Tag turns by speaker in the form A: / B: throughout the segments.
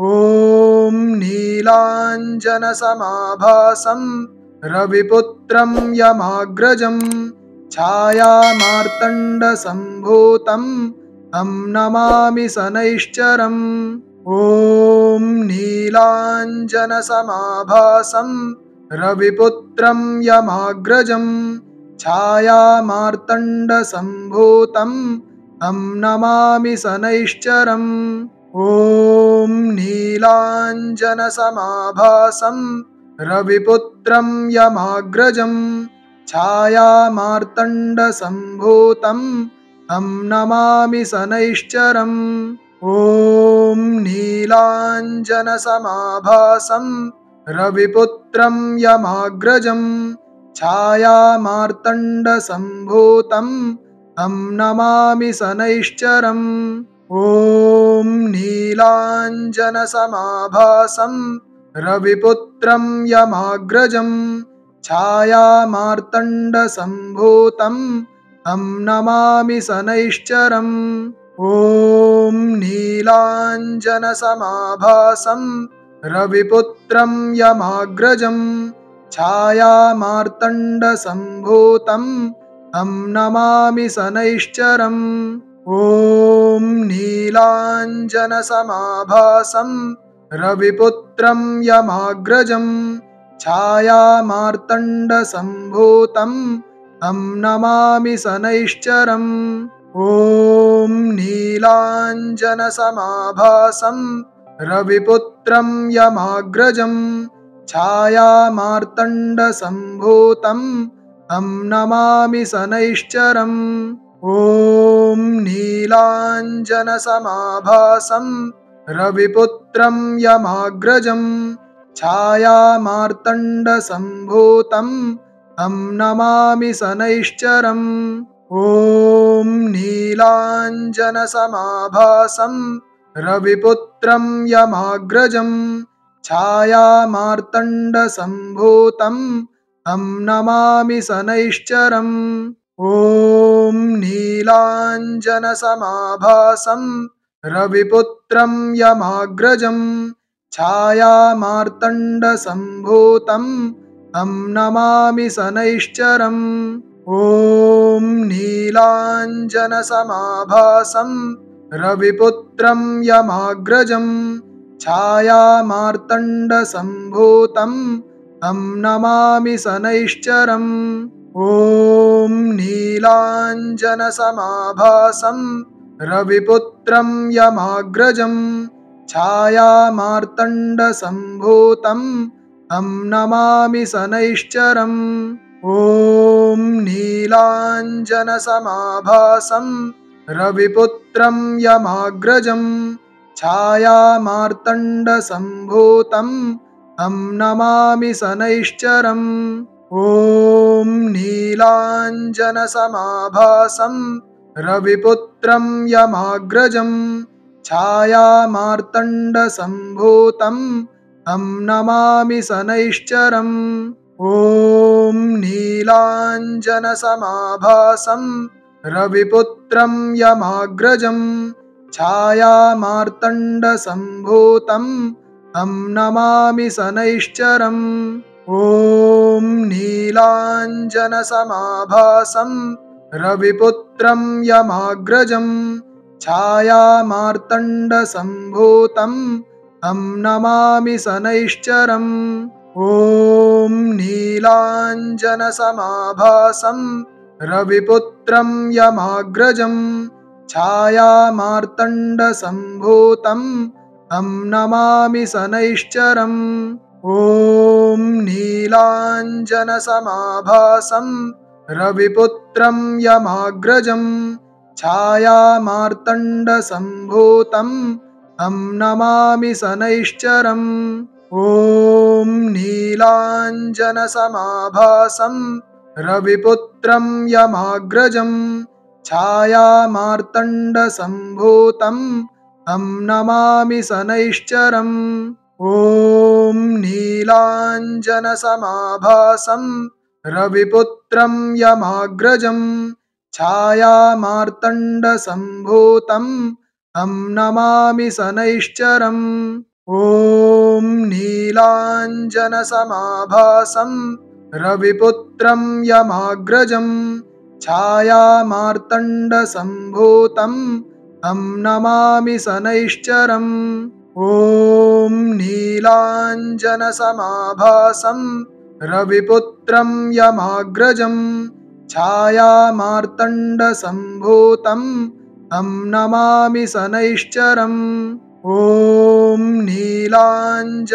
A: ॐ नीलाञ्जनसमाभासं रविपुत्रं यमाग्रजं छायामार्तण्डसम्भूतं तं नमामि शनैश्चरम्। ॐ नीलाञ्जनसमाभासं रविपुत्रं यमाग्रजं छायामार्तण्डसम्भूतं तं नमामि शनैश्चरम्। ॐ नीलाञ्जनसमाभासं रविपुत्रं यमाग्रजं छायामार्तण्डसम्भूतं तं नमामि शनैश्चरम्। ॐ नीलाञ्जनसमाभासं रविपुत्रं यमाग्रजं छायामार्तण्डसम्भूतं तं नमामि शनैश्चरम्। ॐ नीलाञ्जनसमाभासं रविपुत्रं यमाग्रजं छायामार्तण्डसम्भूतं तं नमामि शनैश्चरम्। ॐ नीलाञ्जनसमाभासं रविपुत्रं यमाग्रजं छायामार्तण्डसम्भूतं तं नमामि शनैश्चरम्। ॐ नीलाञ्जनसमाभासं रविपुत्रं यमाग्रजं छायामार्तण्डसम्भूतं तं नमामि शनैश्चरम्। ॐ नीलाञ्जनसमाभासं रविपुत्रं यमाग्रजं छायामार्तण्डसम्भूतं तं नमामि शनैश्चरम्। ॐ नीलाञ्जनसमाभासं रविपुत्रं यमाग्रजं छायामार्तण्डसम्भूतं तं नमामि शनैश्चरम्। ॐ नीलाञ्जनसमाभासं रविपुत्रं यमाग्रजं छायामार्तण्डसम्भूतं तं नमामि शनैश्चरम्। ॐ नीलाञ्जनसमाभासं रविपुत्रं यमाग्रजं छायामार्तण्डसम्भूतं तं नमामि शनैश्चरम्। ॐ नीलाञ्जनसमाभासं रविपुत्रं यमाग्रजं छायामार्तण्डसम्भूतं तं नमामि शनैश्चरम्। ॐ नीलाञ्जनसमाभासं रविपुत्रं यमाग्रजं छायामार्तण्डसम्भूतं तं नमामि शनैश्चरम्। ॐ नीलाञ्जनसमाभासं रविपुत्रं यमाग्रजं छायामार्तण्डसम्भूतं तं नमामि शनैश्चरम्। ॐ नीलाञ्जनसमाभासं रविपुत्रं यमाग्रजं छायामार्तण्डसम्भूतं तं नमामि शनैश्चरम्। ॐ नीलाञ्जनसमाभासं रविपुत्रं यमाग्रजं छायामार्तण्डसम्भूतं तं नमामि शनैश्चरम्। ॐ नीलाञ्जनसमाभासं रविपुत्रं यमाग्रजं छायामार्तण्डसम्भूतं तं नमामि शनैश्चरम्। ॐ नीलाञ्जनसमाभासं रविपुत्रं यमाग्रजं छायामार्तण्डसम्भूतं तं नमामि शनैश्चरम्। ॐ नीलाञ्जनसमाभासं रविपुत्रं यमाग्रजं छायामार्तण्डसम्भूतं तं नमामि शनैश्चरम्। ॐ नीलाञ्जनसमाभासं रविपुत्रं यमाग्रजं छायामार्तण्डसम्भूतं तं नमामि शनैश्चरम्। ॐ नीलाञ्जनसमाभासं रविपुत्रं यमाग्रजं छायामार्तण्डसम्भूतं तं नमामि शनैश्चरम्। ॐ नीलाञ्जनसमाभासं रविपुत्रं यमाग्रजं छायामार्तण्डसम्भूतं तं नमामि शनैश्चरम् ॐ नीलाञ्जनसमाभासं रविपुत्रं यमाग्रजं छायामार्तण्डसम्भूतं तं नमामि शनैश्चरम् ॐ नीलाञ्जनसमाभासं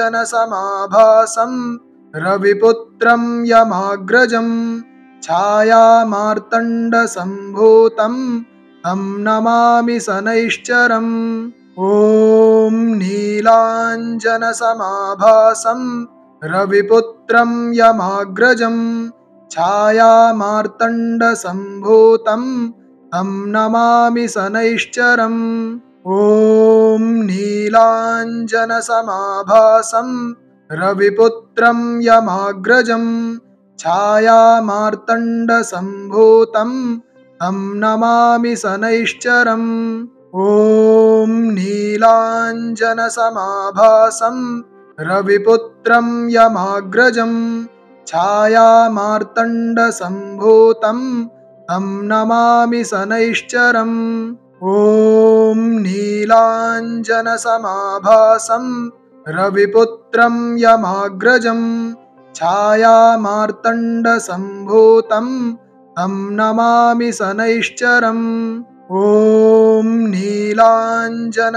A: रविपुत्रं यमाग्रजं छायामार्तण्डसम्भूतं तं नमामि शनैश्चरम् ॐ नीलाञ्जनसमाभासं रविपुत्रं यमाग्रजं छायामार्तण्डसम्भूतं तं नमामि शनैश्चरम् ॐ नीलाञ्जनसमाभासं रविपुत्रं यमाग्रजं छायामार्तण्डसम्भूतं तं नमामि शनैश्चरम् ॐ नीलाञ्जनसमाभासं रविपुत्रं यमाग्रजं छायामार्तण्डसम्भूतं तं नमामि शनैश्चरम् ॐ नीलाञ्जनसमाभासं रविपुत्रं यमाग्रजं छायामार्तण्डसम्भूतं तं नमामि शनैश्चरम् ॐ नीलाञ्जनसमाभासं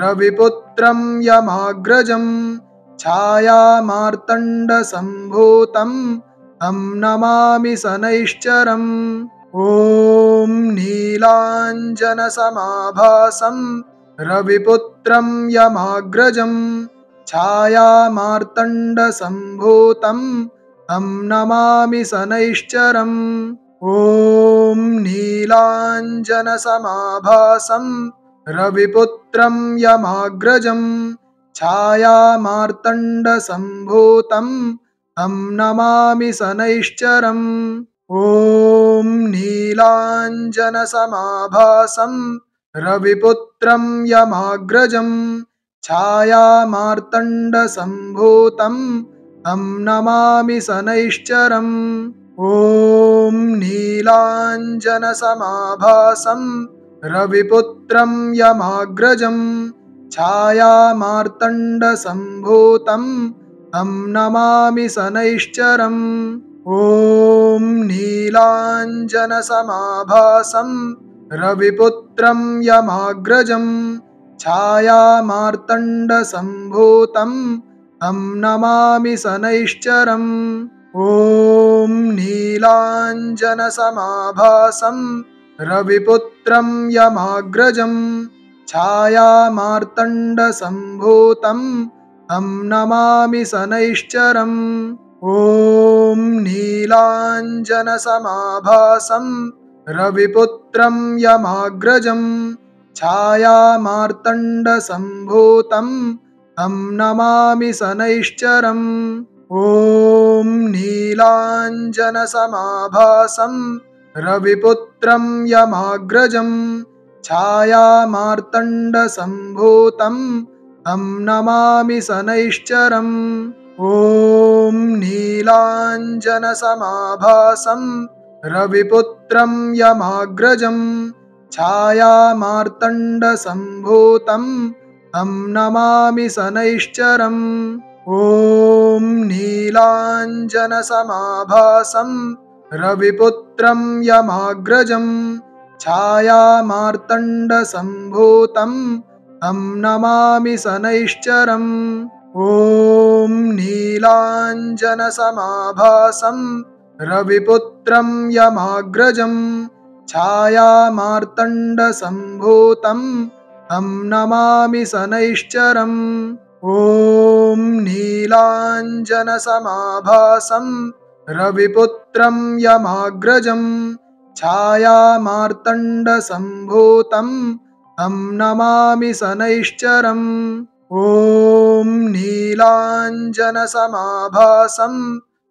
A: रविपुत्रं यमाग्रजं छायामार्तण्डसम्भूतं तं नमामि शनैश्चरम् ॐ नीलाञ्जनसमाभासं रविपुत्रं यमाग्रजं छायामार्तण्डसम्भूतं तं नमामि शनैश्चरम् ॐ नीलाञ्जनसमाभासं रविपुत्रं यमाग्रजं छायामार्तण्डसम्भूतं तं नमामि शनैश्चरम् ॐ नीलाञ्जनसमाभासं रविपुत्रं यमाग्रजं छायामार्तण्डसम्भूतं तं नमामि शनैश्चरम् ॐ नीलाञ्जनसमाभासं रविपुत्रं यमाग्रजं छायामार्तण्डसम्भूतं तं नमामि शनैश्चरम् ॐ नीलाञ्जनसमाभासं रविपुत्रं यमाग्रजं छायामार्तण्डसम्भूतं तं नमामि शनैश्चरम् ॐ नीलाञ्जनसमाभासं रविपुत्रं यमाग्रजं छायामार्तण्डसम्भूतं तं नमामि शनैश्चरम् ॐ नीलाञ्जनसमाभासं रविपुत्रं यमाग्रजं छायामार्तण्डसम्भूतं तं नमामि शनैश्चरम् ॐ नीलाञ्जनसमाभासं रविपुत्रं यमाग्रजं छायामार्तण्डसम्भूतं तं नमामि शनैश्चरम् ॐ नीलाञ्जनसमाभासं रविपुत्रं यमाग्रजं छायामार्तण्डसम्भूतं तं नमामि शनैश्चरम् ॐ नीलाञ्जनसमाभासं रविपुत्रं यमाग्रजं छायामार्तण्डसम्भूतं तं नमामि शनैश्चरम् ॐ नीलाञ्जनसमाभासं रविपुत्रं यमाग्रजं छायामार्तण्डसम्भूतं तं नमामि शनैश्चरम् ॐ नीलाञ्जनसमाभासं रविपुत्रं यमाग्रजं छायामार्तण्डसम्भूतं तं नमामि शनैश्चरम् ॐ नीलाञ्जनसमाभासं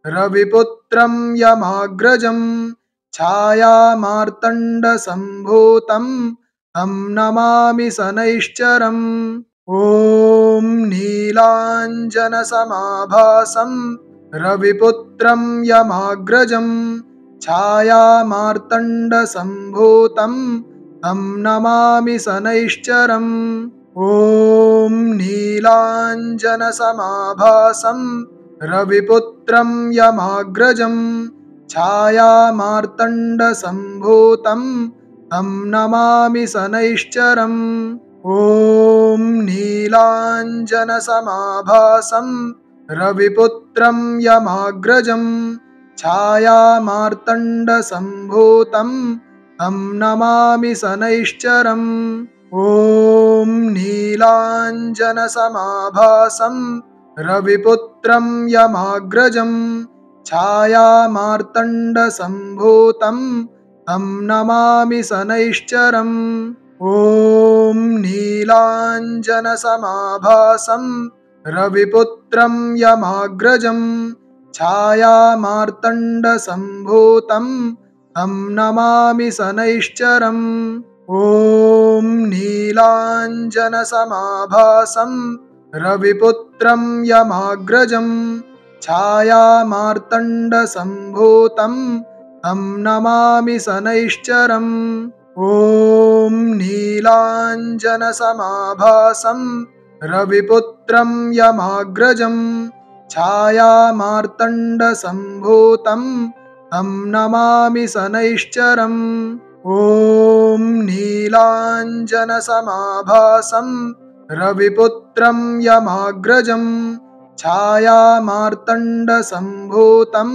A: रविपुत्रं यमाग्रजं छायामार्तण्डसम्भूतं तं नमामि शनैश्चरम् ॐ नीलाञ्जनसमाभासं रविपुत्रं यमाग्रजं छायामार्तण्डसम्भूतं तं नमामि शनैश्चरम् ॐ नीलाञ्जनसमाभासं रविपुत्रं यमाग्रजं छायामार्तण्डसम्भूतं तं नमामि शनैश्चरम् ॐ नीलाञ्जनसमाभासं रविपुत्रं यमाग्रजं छायामार्तण्डसम्भूतं तं नमामि शनैश्चरम् ॐ नीलाञ्जनसमाभासं रविपुत्रं यमाग्रजं छायामार्तण्डसम्भूतं तं नमामि शनैश्चरम् ॐ नीलाञ्जनसमाभासं रविपुत्रं यमाग्रजं छायामार्तण्डसम्भूतं तं नमामि शनैश्चरम् ॐ नीलाञ्जनसमाभासं रविपुत्रं यमाग्रजं छायामार्तण्डसम्भूतं तं नमामि शनैश्चरम् ॐ नीलाञ्जनसमाभासं रविपुत्रं यमाग्रजं छायामार्तण्डसम्भूतं तं नमामि शनैश्चरम् ॐ नीलाञ्जनसमाभासं रविपुत्रं यमाग्रजं छायामार्तण्डसम्भूतं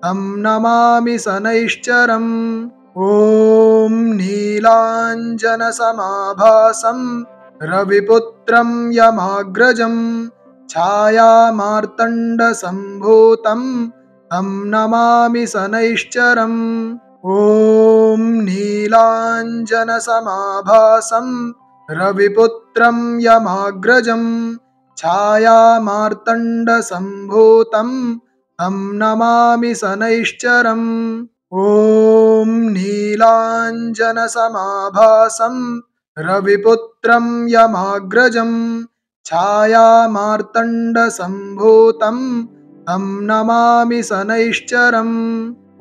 A: तं नमामि शनैश्चरम् ॐ नीलाञ्जनसमाभासं रविपुत्रं यमाग्रजं छायामार्तण्डसम्भूतं तं नमामि शनैश्चरम् ॐ नीलाञ्जनसमाभासं रविपुत्रं यमाग्रजं छायामार्तण्डसम्भूतं तं नमामि शनैश्चरम् ॐ नीलाञ्जनसमाभासं रविपुत्रं यमाग्रजं छायामार्तण्डसम्भूतं तं नमामि शनैश्चरम्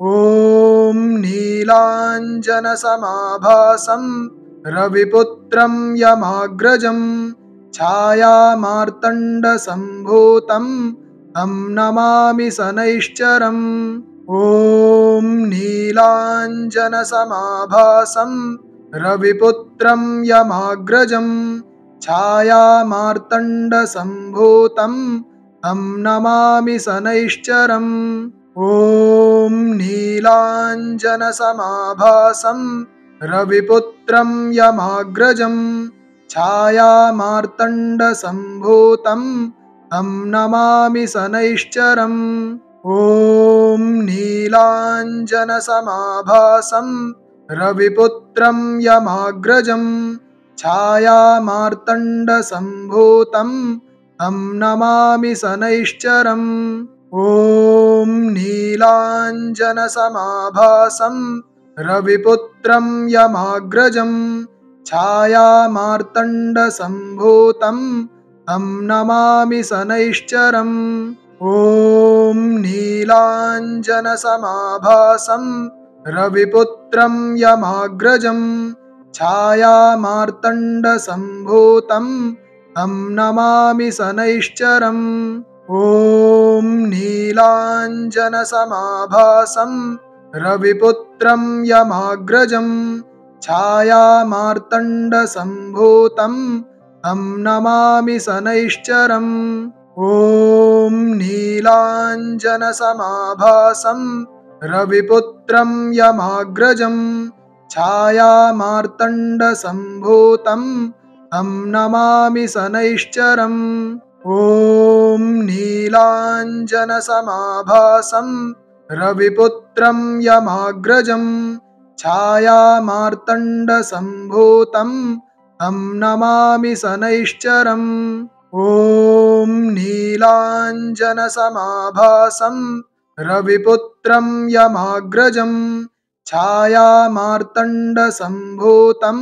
A: ॐ नीलाञ्जनसमाभासं रविपुत्रं यमाग्रजं छायामार्तण्डसम्भूतं तं नमामि शनैश्चरम् ॐ नीलाञ्जनसमाभासं रविपुत्रं यमाग्रजं छायामार्तण्डसम्भूतं तं नमामि शनैश्चरम् ॐ नीलाञ्जनसमाभासं रविपुत्रं यमाग्रजं छायामार्तण्डसम्भूतं तं नमामि शनैश्चरम् ॐ नीलाञ्जनसमाभासं रविपुत्रं यमाग्रजं छायामार्तण्डसम्भूतं तं नमामि शनैश्चरम् ॐ नीलाञ्जनसमाभासं रविपुत्रं यमाग्रजं छायामार्तण्डसम्भूतं तं नमामि शनैश्चरम् ॐ नीलाञ्जनसमाभासं रविपुत्रं यमाग्रजं छायामार्तण्डसम्भूतं तं नमामि शनैश्चरम् ॐ नीलाञ्जनसमाभासं रविपुत्रं यमाग्रजं छायामार्तण्डसम्भूतं तं नमामि शनैश्चरम् ॐ नीलाञ्जनसमाभासं रविपुत्रं यमाग्रजं छायामार्तण्डसम्भूतं तं नमामि शनैश्चरम् ॐ नीलाञ्जनसमाभासं रविपुत्रं यमाग्रजं छायामार्तण्डसम्भूतं तं नमामि शनैश्चरम् ॐ नीलाञ्जनसमाभासं रविपुत्रं यमाग्रजं छायामार्तण्डसम्भूतं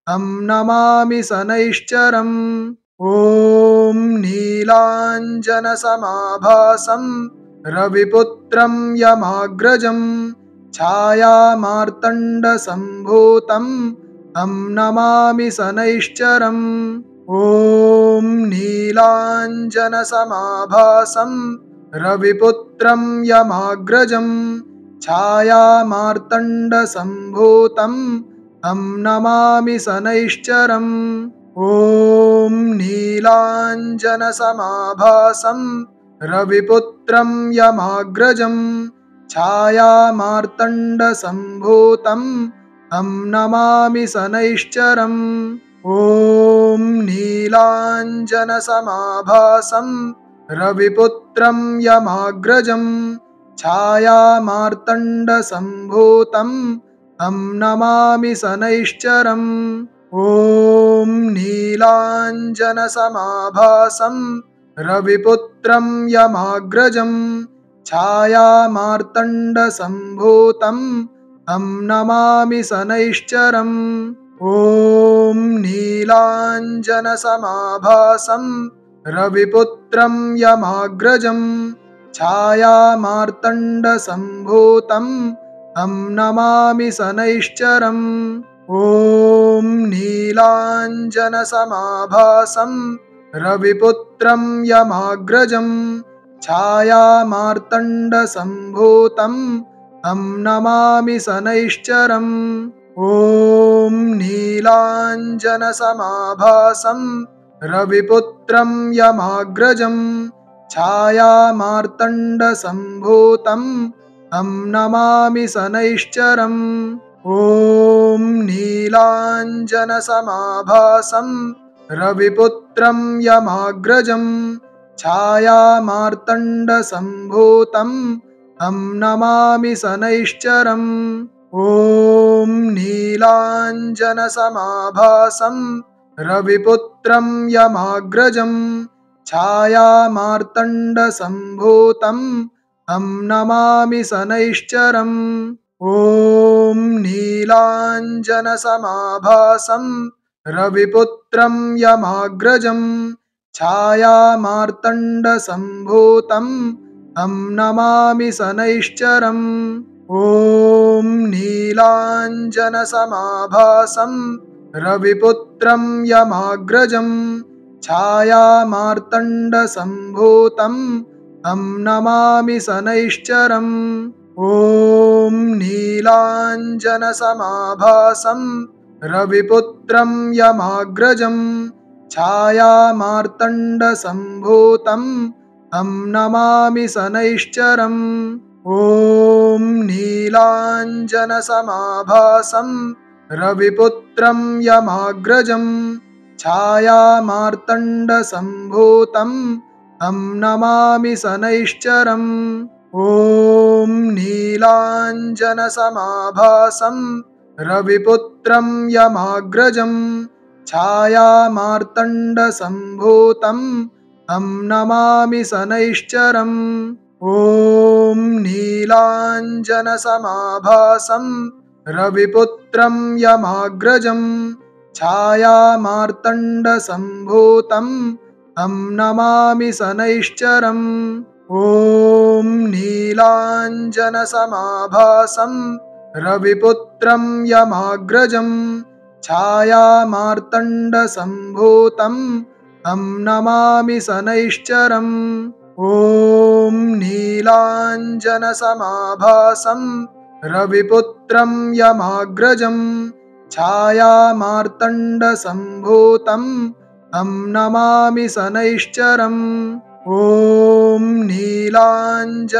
A: तं नमामि शनैश्चरम् ॐ नीलाञ्जनसमाभासं रविपुत्रं यमाग्रजं छायामार्तण्डसम्भूतं तं नमामि शनैश्चरम् ॐ नीलाञ्जनसमाभासं रविपुत्रं यमाग्रजं छायामार्तण्डसम्भूतं तं नमामि शनैश्चरम् ॐ नीलाञ्जनसमाभासं रविपुत्रं यमाग्रजं छायामार्तण्डसम्भूतं तं नमामि शनैश्चरम् ॐ नीलाञ्जनसमाभासं रविपुत्रं यमाग्रजं छायामार्तण्डसम्भूतं तं नमामि शनैश्चरम् ॐ नीलाञ्जनसमाभासं रविपुत्रं यमाग्रजं छायामार्तण्डसम्भूतं तं नमामि शनैश्चरम् ॐ नीलाञ्जनसमाभासं रविपुत्रं यमाग्रजं छायामार्तण्डसम्भूतं तं नमामि शनैश्चरम् ॐ नीलाञ्जनसमाभासं रविपुत्रं यमाग्रजं छायामार्तण्डसम्भूतं तं नमामि शनैश्चरम् ॐ नीलाञ्जनसमाभासं रविपुत्रं यमाग्रजं छायामार्तण्डसम्भूतं तं नमामि शनैश्चरम् ॐ नीलाञ्जनसमाभासं रविपुत्रं यमाग्रजं छायामार्तण्डसम्भूतं तं नमामि शनैश्चरम् ॐ नीलाञ्जनसमाभासं रविपुत्रं यमाग्रजं छायामार्तण्डसम्भूतं तं नमामि शनैश्चरम् ॐ नीलाञ्जनसमाभासं रविपुत्रं यमाग्रजं छायामार्तण्डसम्भूतं तं नमामि शनैश्चरम् ॐ नीलाञ्जनसमाभासं रविपुत्रं यमाग्रजं छायामार्तण्डसम्भूतं तं नमामि शनैश्चरम् ॐ नीलाञ्जनसमाभासं रविपुत्रं यमाग्रजं छायामार्तण्डसम्भूतं तं नमामि शनैश्चरम् ॐ नीलाञ्जनसमाभासं रविपुत्रं यमाग्रजं छायामार्तण्डसम्भूतं तं नमामि शनैश्चरम् ॐ नीलाञ्जनसमाभासं रविपुत्रं यमाग्रजं छायामार्तण्डसम्भूतं तं नमामि शनैश्चरम् ॐ नीलाञ्जनसमाभासं रविपुत्रं यमाग्रजं छायामार्तण्डसम्भूतं तं नमामि शनैश्चरम् ॐ नीलाञ्जनसमाभासं रविपुत्रं यमाग्रजं छायामार्तण्डसम्भूतं तं नमामि शनैश्चरम् ॐ नीलाञ्जनसमाभासं रविपुत्रं यमाग्रजं छायामार्तण्डसम्भूतं तं नमामि शनैश्चरम् ॐ नीलाञ्जनसमाभासं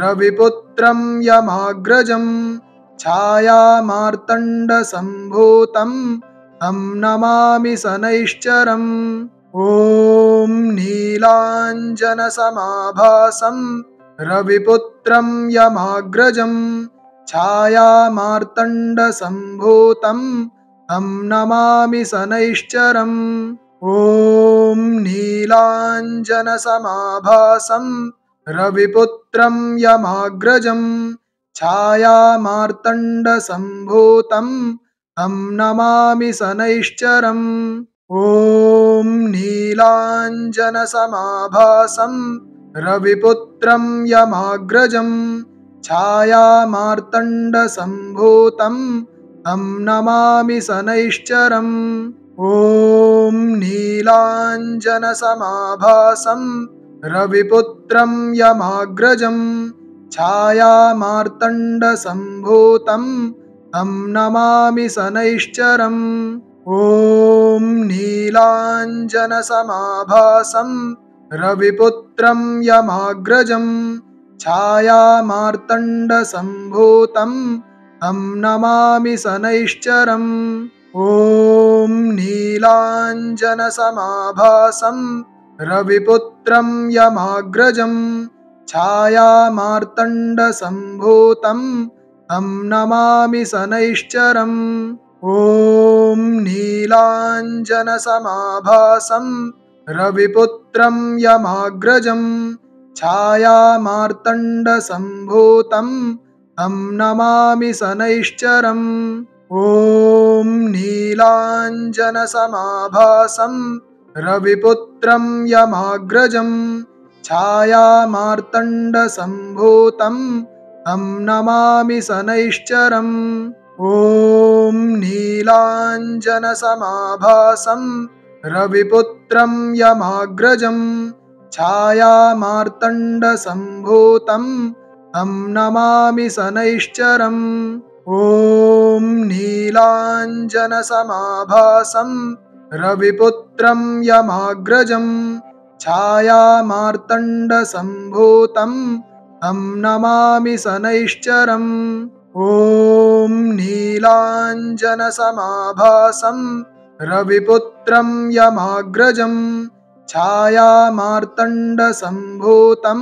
A: रविपुत्रं यमाग्रजं छायामार्तण्डसम्भूतं तं नमामि शनैश्चरम् ॐ नीलाञ्जनसमाभासं रविपुत्रं यमाग्रजं छायामार्तण्डसम्भूतं तं नमामि शनैश्चरम् ॐ नीलाञ्जनसमाभासं रविपुत्रं यमाग्रजं छायामार्तण्डसम्भूतं तं नमामि शनैश्चरम् नीलाञ्जनसमाभासं रविपुत्रं यमाग्रजं छायामार्तण्डसम्भूतं तं नमामि शनैश्चरम् ॐ नीलाञ्जनसमाभासं रविपुत्रं यमाग्रजं छायामार्तण्डसम्भूतं तं नमामि शनैश्चरम् ॐ नीलाञ्जनसमाभासं रविपुत्रं यमाग्रजं छायामार्तण्डसम्भूतं तं नमामि शनैश्चरम् ॐ नीलाञ्जनसमाभासं रविपुत्रं यमाग्रजं छायामार्तण्डसम्भूतं तं नमामि शनैश्चरम् ॐ नीलाञ्जनसमाभासं रविपुत्रं यमाग्रजं छायामार्तण्डसम्भूतं तं नमामि शनैश्चरम् ॐ नीलाञ्जनसमाभासं रविपुत्रं यमाग्रजं छायामार्तण्डसम्भूतं तं नमामि शनैश्चरम् ॐ नीलाञ्जनसमाभासं रविपुत्रं यमाग्रजं छायामार्तण्डसम्भूतं तं नमामि शनैश्चरम् ॐ नीलाञ्जनसमाभासं रविपुत्रं यमाग्रजं छायामार्तण्डसम्भूतं तं नमामि शनैश्चरम् ॐ नीलाञ्जनसमाभासं रविपुत्रं यमाग्रजं छायामार्तण्डसम्भूतं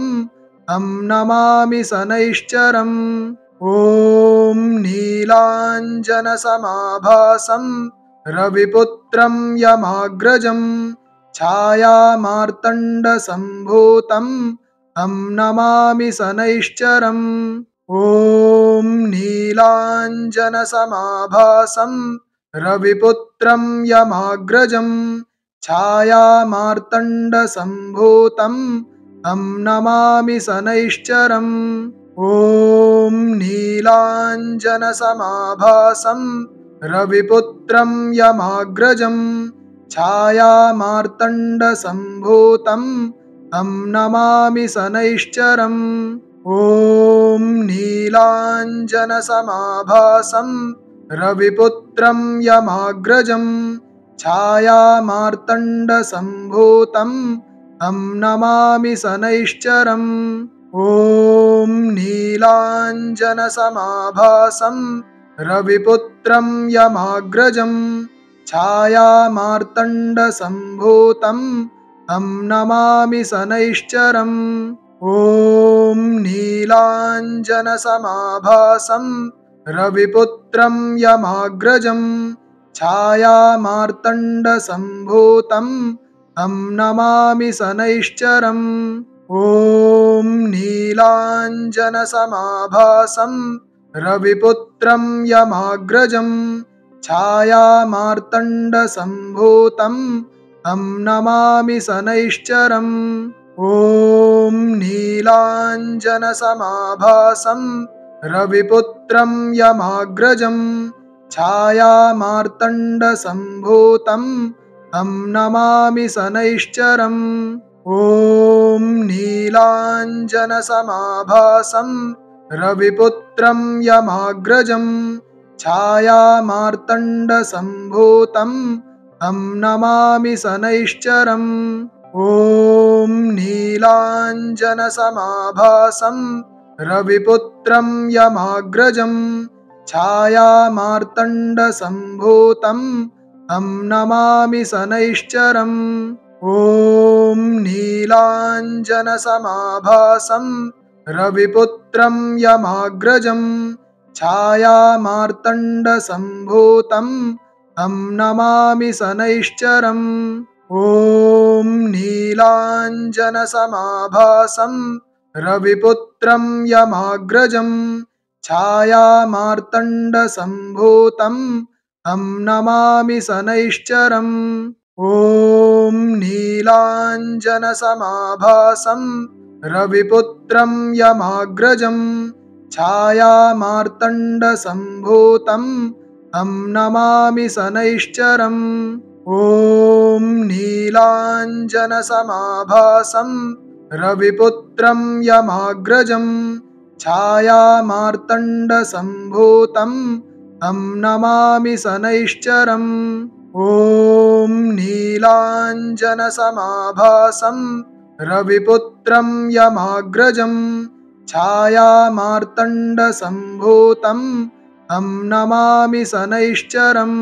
A: तं नमामि शनैश्चरम् ॐ नीलाञ्जनसमाभासं रविपुत्रं यमाग्रजं छायामार्तण्डसम्भूतं तं नमामि शनैश्चरम् ॐ नीलाञ्जनसमाभासं रविपुत्रं यमाग्रजं छायामार्तण्डसम्भूतं तं नमामि शनैश्चरम् ॐ नीलाञ्जनसमाभासं रविपुत्रं यमाग्रजं छायामार्तण्डसम्भूतं तं नमामि शनैश्चरम् ॐ नीलाञ्जनसमाभासं रविपुत्रं यमाग्रजं छायामार्तण्डसम्भूतं तं नमामि शनैश्चरम् ॐ नीलाञ्जनसमाभासं रविपुत्रं यमाग्रजं छायामार्तण्डसम्भूतं तं नमामि शनैश्चरम् ॐ नीलाञ्जनसमाभासं रविपुत्रं यमाग्रजं छायामार्तण्डसम्भूतं तं नमामि शनैश्चरम् ॐ नीलाञ्जनसमाभासं रविपुत्रं यमाग्रजं छायामार्तण्डसम्भूतं तं नमामि शनैश्चरम् ॐ नीलाञ्जनसमाभासं रविपुत्रं यमाग्रजं छायामार्तण्डसम्भूतं तं नमामि शनैश्चरम् ॐ नीलाञ्जनसमाभासं रविपुत्रं यमाग्रजं छायामार्तण्डसम्भूतं तं नमामि शनैश्चरम् ॐ नीलाञ्जनसमाभासं रविपुत्रं यमाग्रजं छायामार्तण्डसम्भूतं तं नमामि शनैश्चरम् ॐ नीलाञ्जनसमाभासं रविपुत्रं यमाग्रजं छायामार्तण्डसम्भूतं तं नमामि शनैश्चरम् ॐ नीलाञ्जनसमाभासं रविपुत्रं यमाग्रजं नीलाञ्जनसमाभासं रविपुत्रं यमाग्रजं छायामार्तण्डसम्भूतं तं नमामि शनैश्चरम् ॐ नीलाञ्जनसमाभासं रविपुत्रं यमाग्रजं छायामार्तण्डसम्भूतं तं नमामि शनैश्चरम् ॐ नीलाञ्जनसमाभासं रविपुत्रं यमाग्रजं छायामार्तण्डसम्भूतं तं नमामि शनैश्चरम्।